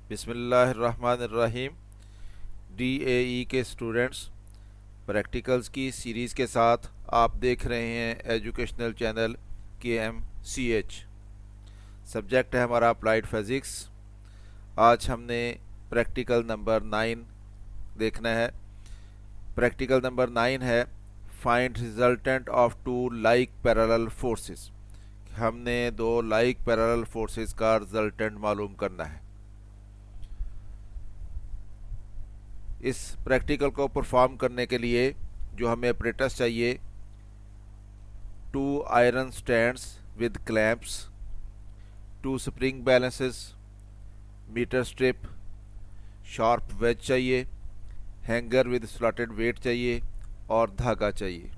बिस्मिल्लाहिर्रहमानिर्रहीम। DAE के students, practicals की सीरीज़ के साथ आप देख रहे हैं एजुकेशनल चैनल KMCH। सब्जेक्ट है हमारा अप्लाइड फिज़िक्स। आज हमने प्रैक्टिकल नंबर 9 देखना है। प्रैक्टिकल नंबर 9 है find resultant of two like parallel forces. हमने दो लाइक पैरेलल फोर्सेस का रिजल्टेंट मालूम करना है। इस प्रैक्टिकल को परफॉर्म करने के लिए जो हमें अपरेटस चाहिए, 2 iron stands with clamps, 2 spring balances, metre strip, sharp wedge चाहिए, हैंगर विद स्लॉटेड वेट चाहिए और धागा चाहिए।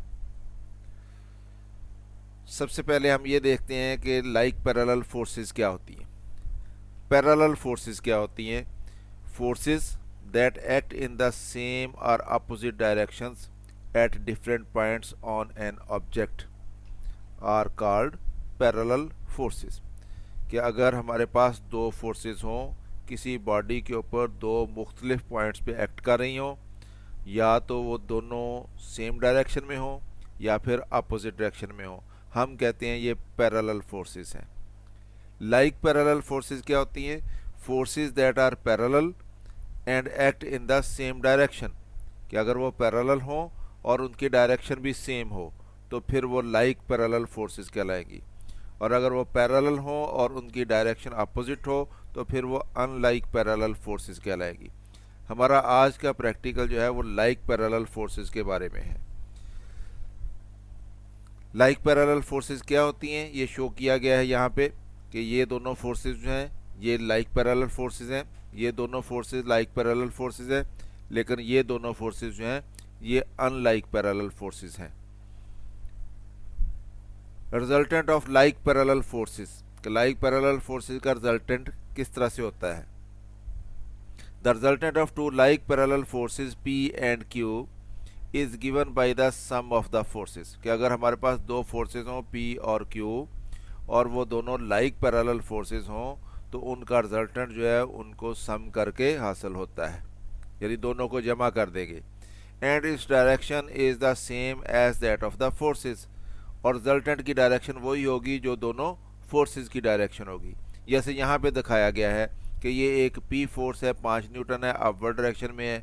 सबसे पहले हम ये देखते हैं कि लाइक पैरेलल फोर्सेस क्या होती हैं। पैरेलल फोर्सेस क्या होती हैं? Forces that act in the same or opposite directions at different points on an object are called parallel forces। कि अगर हमारे पास दो फोर्सेस हों, किसी बॉडी के ऊपर दो मुख्तलिफ पॉइंट्स पे एक्ट कर रही हों, या तो वो दोनों सेम डायरेक्शन में हों या फिर अपोजिट डायरेक्शन में हों, हम कहते हैं ये पैरेलल फोर्सेस हैं। लाइक पैरेलल फोर्सेस क्या होती हैं? Forces that are parallel and act in the same direction. कि अगर वो पैरेलल हो और उनकी डायरेक्शन भी सेम हो तो फिर वो लाइक पैरेलल फोर्सेस कहलाएंगी, और अगर वो पैरेलल हो और उनकी डायरेक्शन अपोजिट हो तो फिर वो अनलाइक पैरेलल फोर्सेस कहलाएगी। हमारा आज का प्रैक्टिकल जो है वो लाइक पैरेलल फोर्सेस के बारे में है। लाइक पैरेलल फोर्सेस क्या होती हैं ये शो किया गया है यहाँ पे, कि ये दोनों फोर्सेस जो हैं ये लाइक पैरेलल फोर्सेस हैं, ये दोनों फोर्सेस लाइक पैरेलल फोर्सेस हैं, लेकिन ये दोनों फोर्सेस जो हैं ये अनलाइक पैरेलल फोर्सेस हैं। Resultant of like parallel forces, like parallel forces का रिजल्टेंट किस तरह से होता है? The resultant of two like parallel forces P and Q is given by the sum of the forces. कि अगर हमारे पास दो फोर्सेस हों P और Q और वो दोनों लाइक पैरेलल फोर्सेस हों तो उनका रिजल्टेंट जो है उनको सम करके हासिल होता है, यानी दोनों को जमा कर देंगे। And its direction is the same as that of the forces, और रिजल्टेंट की डायरेक्शन वही होगी जो दोनों फोर्सेस की डायरेक्शन होगी। जैसे यहाँ पे दिखाया गया है कि ये एक P फोर्स है 5 न्यूटन है, अपवर्ड डायरेक्शन में है।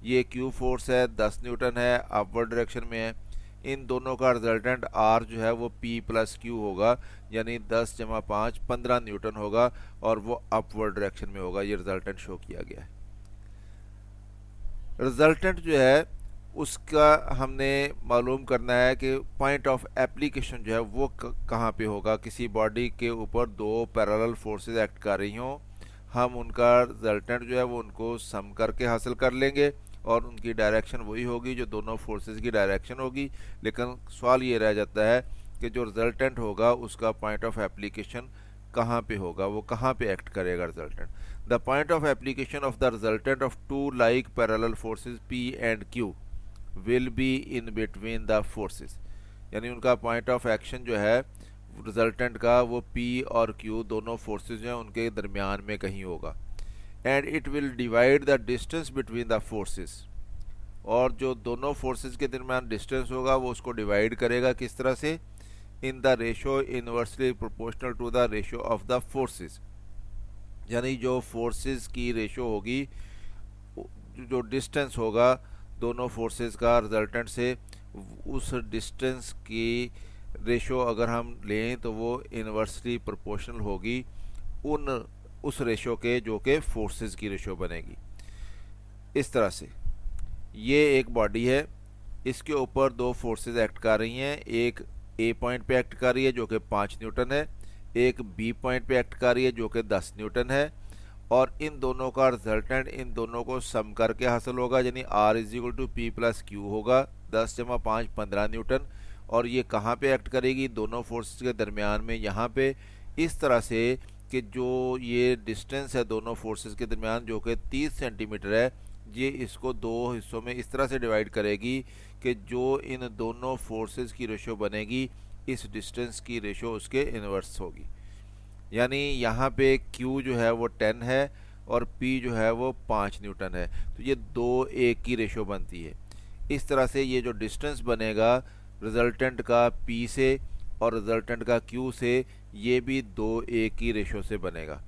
ये Q फोर्स है 10 न्यूटन है, अपवर्ड डायरेक्शन में है। इन दोनों का रिजल्टेंट R जो है वो P प्लस Q होगा, यानी 10 जमा 5 15 न्यूटन होगा, और वो अपवर्ड डायरेक्शन में होगा। ये रिजल्टेंट शो किया गया है। रिजल्टेंट जो है उसका हमने मालूम करना है कि पॉइंट ऑफ एप्लीकेशन जो है वो कहाँ पे होगा। किसी बॉडी के ऊपर दो पैरेलल फोर्सेस एक्ट कर रही हों, हम उनका रिजल्टेंट जो है वो उनको सम करके हासिल कर लेंगे, और उनकी डायरेक्शन वही होगी जो दोनों फोर्सेस की डायरेक्शन होगी। लेकिन सवाल ये रह जाता है कि जो रिजल्टेंट होगा उसका पॉइंट ऑफ एप्लीकेशन कहाँ पे होगा, वो कहाँ पे एक्ट करेगा resultant. The point of application of the resultant of two like parallel forces P and Q will be in between the forces. यानी उनका पॉइंट ऑफ एक्शन जो है रिजल्टेंट का वो P और Q दोनों फोर्सेस जो हैं उनके दरमियान में कहीं होगा। And it will divide the distance between the forces, और जो दोनों फोर्सेस के दरमियान डिस्टेंस होगा वो उसको डिवाइड करेगा। किस तरह से? In the ratio inversely proportional to the ratio of the forces. यानी जो फोर्सेस की रेशो होगी, जो डिस्टेंस होगा दोनों फोर्सेस का रिजल्टेंट से, उस डिस्टेंस की रेशो अगर हम लें तो वो इनवर्सली प्रोपोर्शनल होगी उस रेशो के जो कि फोर्सेस की रेशो बनेगी। इस तरह से ये एक बॉडी है, इसके ऊपर दो फोर्सेस एक्ट कर रही हैं। एक A पॉइंट पे एक्ट कर रही है जो कि 5 न्यूटन है, एक B पॉइंट पे एक्ट कर रही है जो कि 10 न्यूटन है, और इन दोनों का रिजल्टेंट इन दोनों को सम करके हासिल होगा, यानी R is equal to P plus Q होगा। 10 जमा 5 15 न्यूटन, और ये कहाँ पे एक्ट करेगी? दोनों फोर्सेस के दरमियान में, यहाँ पे। इस तरह से कि जो ये डिस्टेंस है दोनों फोर्सेस के दरमियान जो कि 30 सेंटीमीटर है, ये इसको दो हिस्सों में इस तरह से डिवाइड करेगी कि जो इन दोनों फोर्सेस की रेशो बनेगी इस डिस्टेंस की रेशो उसके इन्वर्स होगी। यानी यहाँ पे Q जो है वो 10 है और P जो है वो 5 न्यूटन है। तो ये 2:1 की रेशो बनती है। इस तरह से ये जो डिस्टेंस बनेगा रिजल्टेंट का P से और रिजल्टेंट का Q से, ये भी 2:1 की रेशो से बनेगा।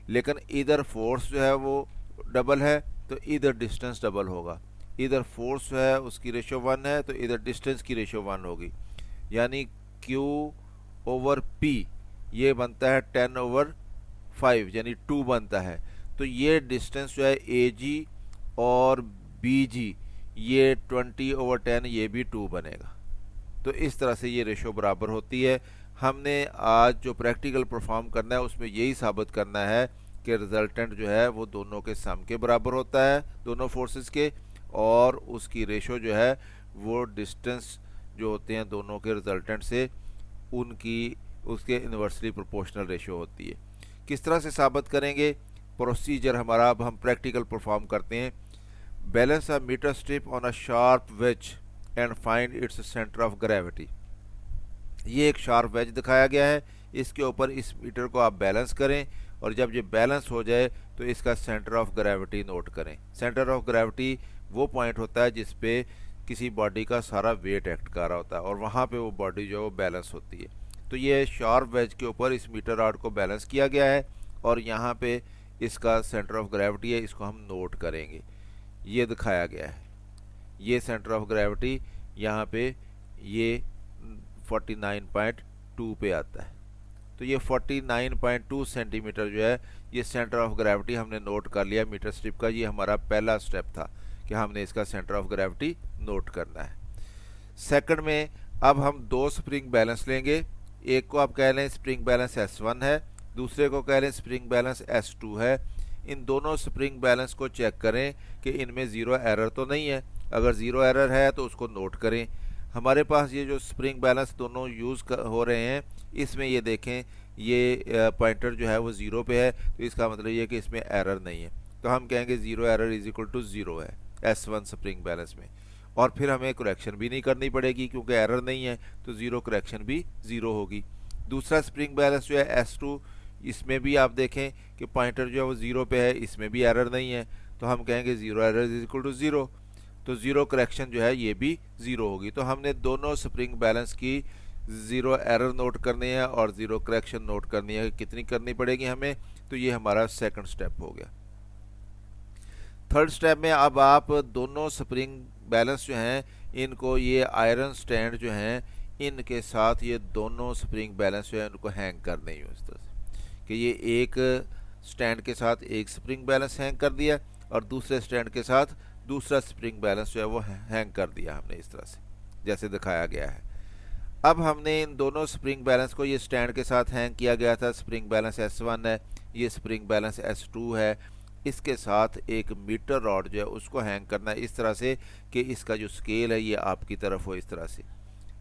लेकिन इधर फोर्स जो है वो डबल है तो इधर डिस्टेंस डबल होगा। इधर फोर्स जो है उसकी रेशो 1 है तो इधर डिस्टेंस की रेशो 1 होगी। यानी Q ओवर P ये बनता है 10/5 यानी 2 बनता है। तो ये डिस्टेंस जो है AG और BG ये 20/10 ये भी 2 बनेगा। तो इस तरह से ये रेशो बराबर होती है। हमने आज जो प्रैक्टिकल परफॉर्म करना है उसमें यही साबित करना है कि रिजल्टेंट जो है वो दोनों के सम के बराबर होता है, दोनों फोर्सेस के, और उसकी रेशो जो है वो डिस्टेंस जो होते हैं दोनों के रिजल्टेंट से उनकी उसके इन्वर्सली प्रोपोर्शनल रेशो होती है। किस तरह से साबित करेंगे? प्रोसीजर हमारा अब हम प्रैक्टिकल परफॉर्म करते हैं। Balance a metre strip on a sharp wedge and find its centre of gravity. ये एक शार्प वेज दिखाया गया है, इसके ऊपर इस मीटर को आप बैलेंस करें और जब ये बैलेंस हो जाए तो इसका सेंटर ऑफ ग्रेविटी नोट करें। सेंटर ऑफ ग्रेविटी वो पॉइंट होता है जिस पे किसी बॉडी का सारा वेट एक्ट कर रहा होता है और वहाँ पे वो बॉडी जो है वो बैलेंस होती है। तो ये शार्प वेज के ऊपर इस मीटर रॉड को बैलेंस किया गया है और यहाँ पे इसका सेंटर ऑफ ग्रेविटी है, इसको हम नोट करेंगे। ये दिखाया गया है, ये सेंटर ऑफ ग्रेविटी यहाँ पे ये 49.2 पे आता है। तो ये 49.2 सेंटीमीटर जो है ये सेंटर ऑफ ग्रेविटी हमने नोट कर लिया मीटर स्ट्रिप का। ये हमारा पहला स्टेप था कि हमने इसका सेंटर ऑफ ग्रेविटी नोट करना है। सेकंड में अब हम दो स्प्रिंग बैलेंस लेंगे। एक को आप कह लें स्प्रिंग बैलेंस S1 है, दूसरे को कह लें स्प्रिंग बैलेंस S2 है। इन दोनों स्प्रिंग बैलेंस को चेक करें कि इनमें ज़ीरो एरर तो नहीं है। अगर ज़ीरो एरर है तो उसको नोट करें। हमारे पास ये जो स्प्रिंग बैलेंस दोनों यूज़ हो रहे हैं इसमें ये देखें ये पॉइंटर जो है वो ज़ीरो पे है, तो इसका मतलब ये कि इसमें एरर नहीं है। तो हम कहेंगे zero error is equal to zero है S1 स्प्रिंग बैलेंस में। और फिर हमें करेक्शन भी नहीं करनी पड़ेगी क्योंकि एरर नहीं है, तो ज़ीरो करेक्शन भी ज़ीरो होगी। दूसरा स्प्रिंग बैलेंस जो है S2, इसमें भी आप देखें कि पॉइंटर जो है वो ज़ीरो पे है, इसमें भी एरर नहीं है, तो हम कहेंगे zero error is equal to zero. तो ज़ीरो करेक्शन जो है ये भी ज़ीरो होगी। तो हमने दोनों स्प्रिंग बैलेंस की ज़ीरो एरर नोट करनी है और ज़ीरो करेक्शन नोट करनी है। कितनी करनी पड़ेगी हमें? तो ये हमारा सेकंड स्टेप हो गया। थर्ड स्टेप में अब आप दोनों स्प्रिंग बैलेंस जो हैं इनको ये आयरन स्टैंड जो हैं इनके साथ ये दोनों स्प्रिंग बैलेंस जो है उनको हैंग करने ही इस तरह से कि ये एक स्टैंड के साथ एक स्प्रिंग बैलेंस हैंग कर दिया और दूसरे स्टैंड के साथ दूसरा स्प्रिंग बैलेंस जो है वो हैंग कर दिया हमने इस तरह से जैसे दिखाया गया है। अब हमने इन दोनों स्प्रिंग बैलेंस को ये स्टैंड के साथ हैंग किया गया था। स्प्रिंग बैलेंस S1 है, ये स्प्रिंग बैलेंस S2 है। इसके साथ एक मीटर रॉड जो है उसको हैंग करना है इस तरह से कि इसका जो स्केल है ये आपकी तरफ हो इस तरह से,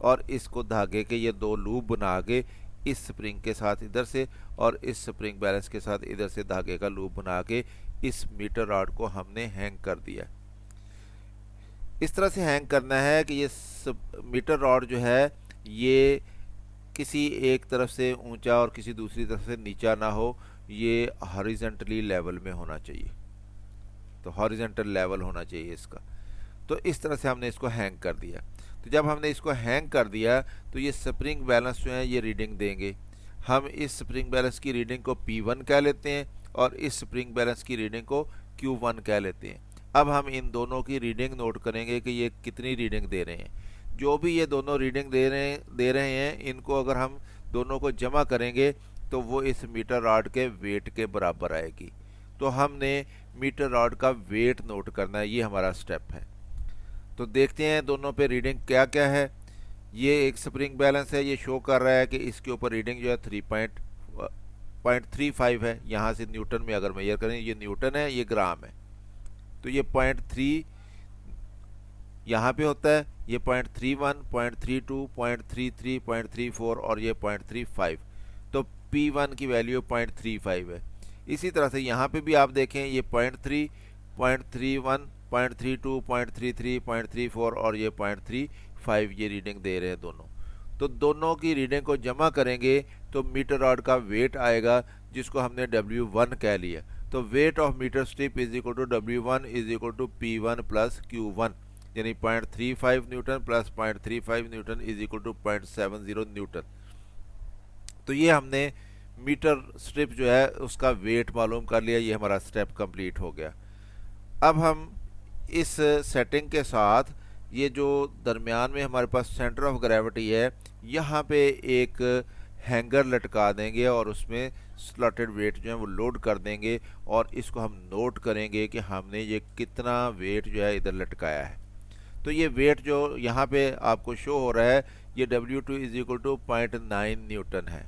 और इसको धागे के ये दो लूप बना के इस स्प्रिंग के साथ इधर से और इस स्प्रिंग बैलेंस के साथ इधर से धागे का लूप बना के इस मीटर रॉड को हमने हैंग कर दिया। इस तरह से हैंग करना है कि ये मीटर रॉड जो है ये किसी एक तरफ से ऊंचा और किसी दूसरी तरफ से नीचा ना हो, ये हॉरिजॉन्टली लेवल में होना चाहिए। तो हॉरिजॉन्टल लेवल होना चाहिए इसका। तो इस तरह से हमने इसको हैंग कर दिया। तो जब हमने इसको हैंग कर दिया तो ये स्प्रिंग बैलेंस जो है ये रीडिंग देंगे। हम इस स्प्रिंग बैलेंस की रीडिंग को P1 कह लेते हैं और इस स्प्रिंग बैलेंस की रीडिंग को Q1 कह लेते हैं। अब हम इन दोनों की रीडिंग नोट करेंगे कि ये कितनी रीडिंग दे रहे हैं। जो भी ये दोनों रीडिंग दे रहे हैं इनको अगर हम दोनों को जमा करेंगे तो वो इस मीटर रॉड के वेट के बराबर आएगी। तो हमने मीटर रॉड का वेट नोट करना है, ये हमारा स्टेप है। तो देखते हैं दोनों पे रीडिंग क्या क्या है। ये एक स्प्रिंग बैलेंस है, ये शो कर रहा है कि इसके ऊपर रीडिंग जो है 3.35 है। यहाँ से न्यूटन में अगर मेजर करें, ये न्यूटन है, ये ग्राम है। तो ये 0.3 यहाँ पे होता है, ये 0.31, 0.32, 0.33, 0.34 और ये 0.35। तो P1 की वैल्यू 0.35 है। इसी तरह से यहाँ पे भी आप देखें ये 0.3, 0.31, 0.32, 0.33, 0.34 और ये 0.35 ये रीडिंग दे रहे हैं दोनों। तो दोनों की रीडिंग को जमा करेंगे तो मीटर रॉड का वेट आएगा जिसको हमने W1 कह लिया। तो weight of metre strip is equal to W1 is equal to P1 plus Q1, यानी 0.35 newton plus 0.35 newton is equal to 0.70 newton. तो ये हमने मीटर स्ट्रिप जो है उसका वेट मालूम कर लिया, ये हमारा स्टेप कंप्लीट हो गया। अब हम इस सेटिंग के साथ ये जो दरमियान में हमारे पास सेंटर ऑफ ग्रेविटी है, यहाँ पे एक हैंगर लटका देंगे और उसमें स्लॉटेड वेट जो है वो लोड कर देंगे और इसको हम नोट करेंगे कि हमने ये कितना वेट जो है इधर लटकाया है। तो ये वेट जो यहाँ पे आपको शो हो रहा है, ये W2 is equal to 0.9 Newton है।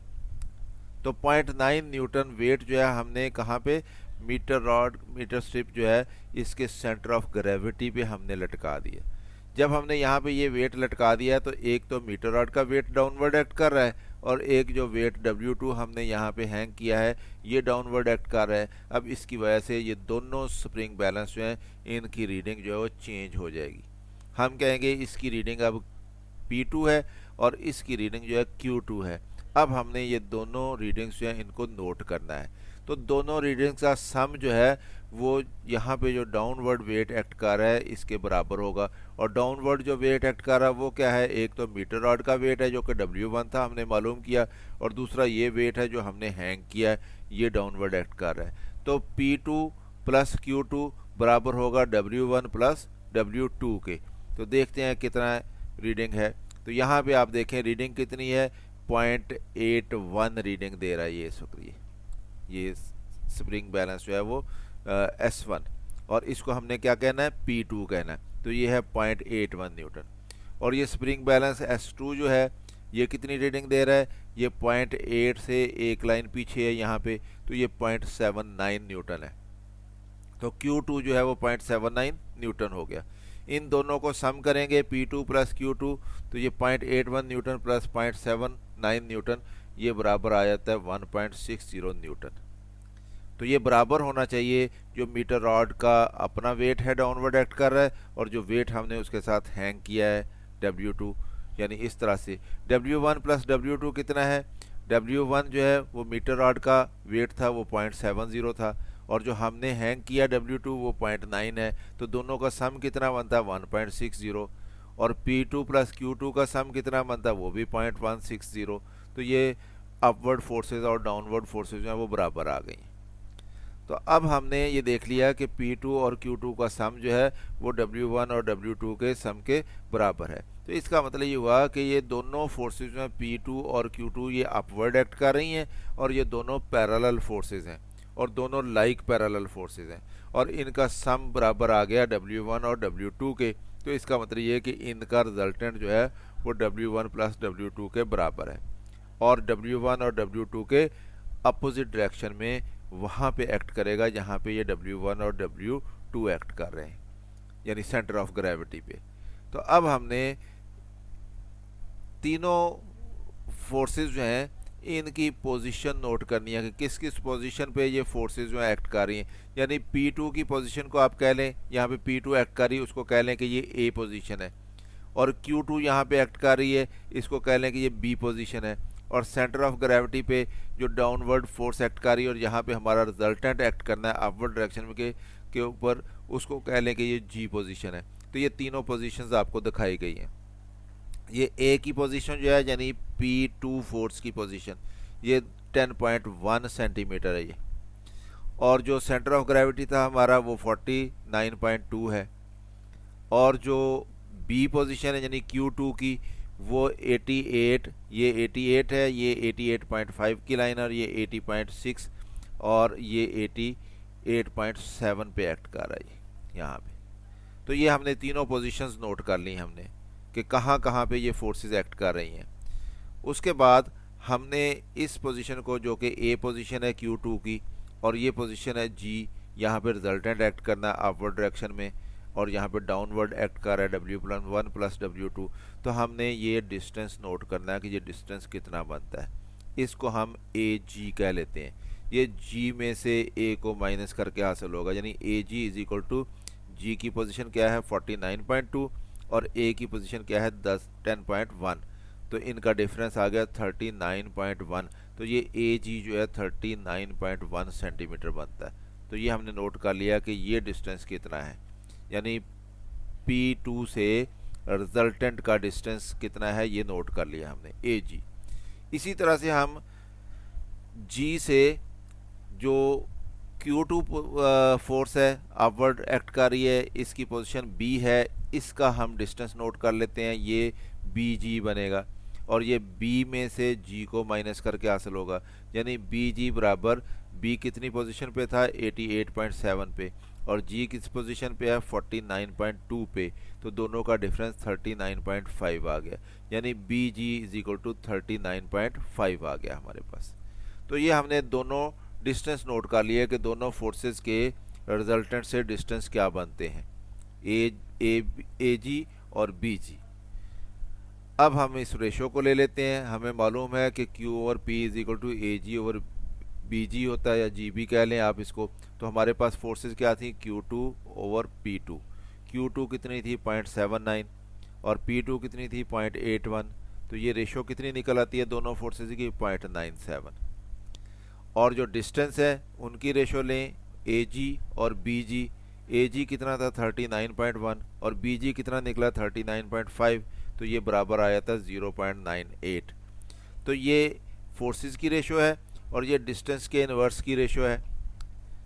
तो 0.9 न्यूटन वेट जो है हमने कहाँ पे, मीटर स्ट्रिप जो है इसके सेंटर ऑफ ग्रेविटी पे हमने लटका दिया। जब हमने यहाँ पे ये वेट लटका दिया तो एक तो मीटर रॉड का वेट डाउनवर्ड एक्ट कर रहा है और एक जो वेट W2 हमने यहाँ पे हैंग किया है ये डाउनवर्ड एक्ट कर रहा है। अब इसकी वजह से ये दोनों स्प्रिंग बैलेंस जो है इनकी रीडिंग जो है वो चेंज हो जाएगी। हम कहेंगे इसकी रीडिंग अब P2 है और इसकी रीडिंग जो है Q2 है। अब हमने ये दोनों रीडिंग्स जो है इनको नोट करना है। तो दोनों रीडिंग्स का सम जो है वो यहाँ पे जो डाउनवर्ड वेट एक्ट कर रहा है इसके बराबर होगा। और डाउनवर्ड जो वेट एक्ट कर रहा है वो क्या है, एक तो मीटर रॉड का वेट है जो कि W1 था हमने मालूम किया, और दूसरा ये वेट है जो हमने हैंग किया है, ये डाउनवर्ड एक्ट कर रहा है। तो P2 प्लस Q2 बराबर होगा W1 प्लस W2 के। तो देखते हैं कितना रीडिंग है। तो यहाँ पे आप देखें रीडिंग कितनी है, 0.81 रीडिंग दे रहा है ये इस वक्त ये स्प्रिंग बैलेंस जो है वो S1, और इसको हमने क्या कहना है, P2 कहना है। तो ये है 0.81 न्यूटन। और ये स्प्रिंग बैलेंस S2 जो है ये कितनी रीडिंग दे रहा है, ये 0.8 से एक लाइन पीछे है यहाँ पे, तो ये 0.79 न्यूटन है। तो Q2 जो है वो 0.79 न्यूटन हो गया। इन दोनों को सम करेंगे P2 प्लस Q2, तो ये 0.81 न्यूटन प्लस 0.79 न्यूटन ये बराबर आ जाता है 1.60 न्यूटन। तो ये बराबर होना चाहिए जो मीटर रॉड का अपना वेट है डाउनवर्ड एक्ट कर रहा है और जो वेट हमने उसके साथ हैंग किया है W2, यानी इस तरह से W1 प्लस W2 कितना है, W1 जो है वो मीटर रॉड का वेट था वो 0.70 था, और जो हमने हैंग किया W2 वो 0.9 है। तो दोनों का सम कितना बनता है 1.60, और P2 प्लस Q2 का सम कितना बनता है वो भी 0.160। तो ये अपवर्ड फोर्सेस और डाउनवर्ड फोर्सेस जो है वो बराबर आ गई। तो अब हमने ये देख लिया कि P2 और Q2 का सम जो है वो W1 और W2 के सम के बराबर है। तो इसका मतलब ये हुआ कि ये दोनों फोर्सेस में P2 और Q2 ये अपवर्ड एक्ट कर रही हैं और ये दोनों पैरेलल फोर्सेस हैं और दोनों लाइक पैरेलल फोर्सेस हैं, और इनका सम बराबर आ गया W1 और W2 के। तो इसका मतलब ये है कि इनका रिजल्टेंट जो है वो W1 प्लस W2 के बराबर है, और W1 और W2 के अपोजिट डायरेक्शन में वहाँ पे एक्ट करेगा जहाँ पे ये W1 और W2 एक्ट कर रहे हैं, यानी सेंटर ऑफ ग्रेविटी पे। तो अब हमने तीनों फोर्सेस जो हैं इनकी पोजीशन नोट करनी है कि किस किस पोजीशन पे ये फोर्सेस जो एक्ट कर रही हैं। यानी P2 की पोजीशन को आप कह लें, यहाँ पे P2 एक्ट कर रही है उसको कह लें कि ये A पोजीशन है, और Q2 यहाँ पे एक्ट कर रही है इसको कह लें कि ये B पोजीशन है, और सेंटर ऑफ ग्रेविटी पे जो डाउनवर्ड फोर्स एक्ट कर रही है और यहाँ पे हमारा रिजल्टेंट एक्ट करना है अपवर्ड डायरेक्शन में के ऊपर, उसको कह लें कि ये G पोजीशन है। तो ये तीनों पोजीशंस आपको दिखाई गई हैं। ये A की पोजीशन जो है यानी P2 फोर्स की पोजीशन ये 10.1 सेंटीमीटर है ये, और जो सेंटर ऑफ ग्रेविटी था हमारा वो 49.2 है, और जो B पोजीशन है यानी Q2 की वो 88, ये 88 है, ये 88.5 की लाइन, और ये 80.6 और ये 88.7 पे एक्ट कर रहा है यहाँ पे। तो ये हमने तीनों पोजीशंस नोट कर ली हमने कि कहाँ कहाँ पे ये फोर्सेस एक्ट कर रही हैं। उसके बाद हमने इस पोजीशन को जो कि A पोजीशन है Q2 की और ये पोजीशन है G, यहाँ पे रिजल्टेंट एक्ट करना है अपवर्ड डायरेक्शन में, और यहाँ पे डाउनवर्ड एक्ट कर रहा है W1 प्लस W2। तो हमने ये डिस्टेंस नोट करना है कि ये डिस्टेंस कितना बनता है। इसको हम AG कह लेते हैं। ये G में से A को माइनस करके हासिल होगा, यानी AG is equal to G की पोजीशन क्या है 49.2 और A की पोजीशन क्या है 10.1, तो इनका डिफरेंस आ गया 39.1। तो ये AG जो है 39.1 सेंटीमीटर बनता है। तो ये हमने नोट कर लिया कि ये डिस्टेंस कितना है, यानी P2 से रिजल्टेंट का डिस्टेंस कितना है ये नोट कर लिया हमने AG। इसी तरह से हम G से जो Q2 फोर्स है अपवर्ड एक्ट कर रही है, इसकी पोजीशन B है, इसका हम डिस्टेंस नोट कर लेते हैं, ये BG बनेगा और ये B में से G को माइनस करके हासिल होगा, यानी BG बराबर B कितनी पोजीशन पे था 88.7 पे और G किस पोजीशन पे है 49.2 पे, तो दोनों का डिफरेंस 39.5 आ गया, यानी BG इज इक्वल टू 39.5 आ गया हमारे पास। तो ये हमने दोनों डिस्टेंस नोट कर लिए कि दोनों फोर्सेस के रिजल्टेंट से डिस्टेंस क्या बनते हैं, AG और BG। अब हम इस रेशो को ले लेते हैं। हमें मालूम है कि Q over P is equal to AG over BG होता है, या GB कह लें आप इसको। तो हमारे पास फोर्सेस क्या थी Q2 ओवर P2। Q2 कितनी थी 0.79 और P2 कितनी थी 0.81, तो ये रेशो कितनी निकल आती है दोनों फोर्सेस की 0.97। और जो डिस्टेंस है उनकी रेशो लें AG और BG। AG कितना था 39.1 और BG कितना निकला 39.5, तो ये बराबर आया था 0.98। तो ये फोर्सेस की रेशो है और ये डिस्टेंस के इनवर्स की रेशो है,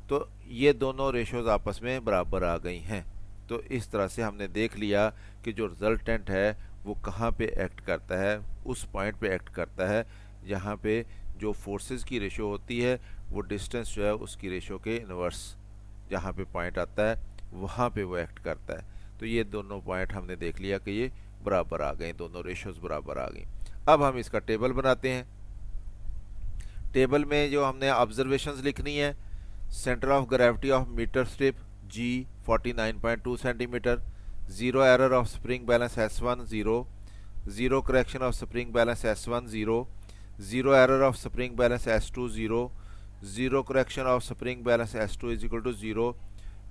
तो ये दोनों रेशोज आपस में बराबर आ गई हैं। तो इस तरह से हमने देख लिया कि जो रिजल्टेंट है वो कहाँ पे एक्ट करता है, उस पॉइंट पे एक्ट करता है जहाँ पे जो फोर्सेस की रेशो होती है वो डिस्टेंस जो है उसकी रेशो के इनवर्स जहाँ पे पॉइंट आता है वहाँ पे वो एक्ट करता है। तो ये दोनों पॉइंट हमने देख लिया कि ये बराबर आ गए, दोनों रेशोज बराबर आ गई। अब हम इसका टेबल बनाते हैं। टेबल में जो हमने ऑब्जर्वेशंस लिखनी है, centre of gravity of metre strip G 49.2 centimetre, zero error of spring balance S1 0, zero correction of spring balance S1 0, zero error of spring balance S2 0, zero correction of spring balance S2 is equal to 0,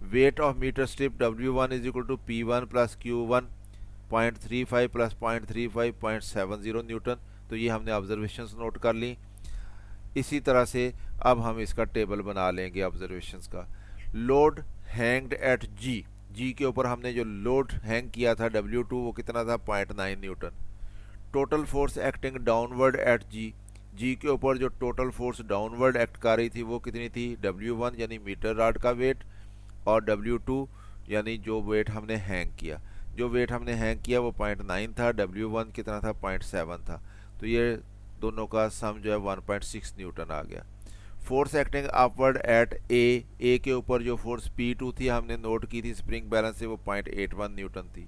weight of metre strip W1 is equal to P1 plus Q1 0.35 plus 0.35 0.70 newton. तो ये हमने observations note कर ली। इसी तरह से अब हम इसका टेबल बना लेंगे ऑब्जर्वेशंस का। लोड हैंग्ड एट G के ऊपर हमने जो लोड हैंग किया था W2 वो कितना था 0.9 newton. Total force acting downward at G के ऊपर जो टोटल फोर्स डाउनवर्ड एक्ट कर रही थी वो कितनी थी W1 यानी मीटर रॉड का वेट और W2 यानी जो वेट हमने हैंग किया। जो वेट हमने हैंग किया वो 0.9 था, W1 कितना था 0.7 था, तो ये दोनों का सम जो है 1.6 न्यूटन आ गया। Force acting upward at A के ऊपर जो फोर्स P2 थी हमने नोट की थी स्प्रिंग बैलेंस से, वो 0.81 न्यूटन थी।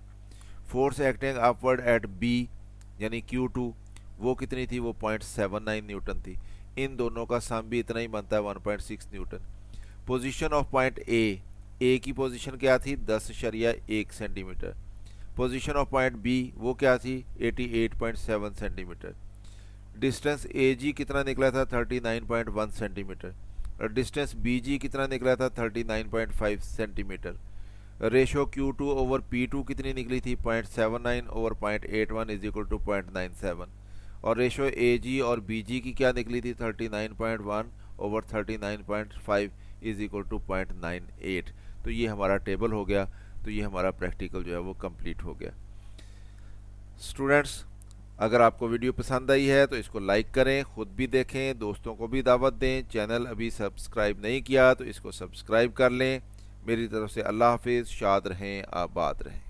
Force acting upward at B यानी Q2 वो कितनी थी, वो 0.79 न्यूटन थी। इन दोनों का सम भी इतना ही बनता है 1.6 Newton. Position of point A की पोजीशन क्या थी 10.1 centimetre. Position of point B वो क्या थी 88.7 सेंटीमीटर। डिस्टेंस AG कितना निकला था 39.1 सेंटीमीटर और डिस्टेंस BG कितना निकला था 39.5 centimetre. Ratio Q2 over P2 कितनी निकली थी 0.79 ओवर 0.81 इज इक्वल टू 0.97 और रेशो AG और BG की क्या निकली थी 39.1 ओवर 39.5 इज इक्वल टू 0.98। तो ये हमारा टेबल हो गया। तो ये हमारा प्रैक्टिकल जो है वो कंप्लीट हो गया। स्टूडेंट्स, अगर आपको वीडियो पसंद आई है तो इसको लाइक करें, ख़ुद भी देखें, दोस्तों को भी दावत दें। चैनल अभी सब्सक्राइब नहीं किया तो इसको सब्सक्राइब कर लें। मेरी तरफ से अल्लाह हाफिज़, शाद रहें, आबाद रहें।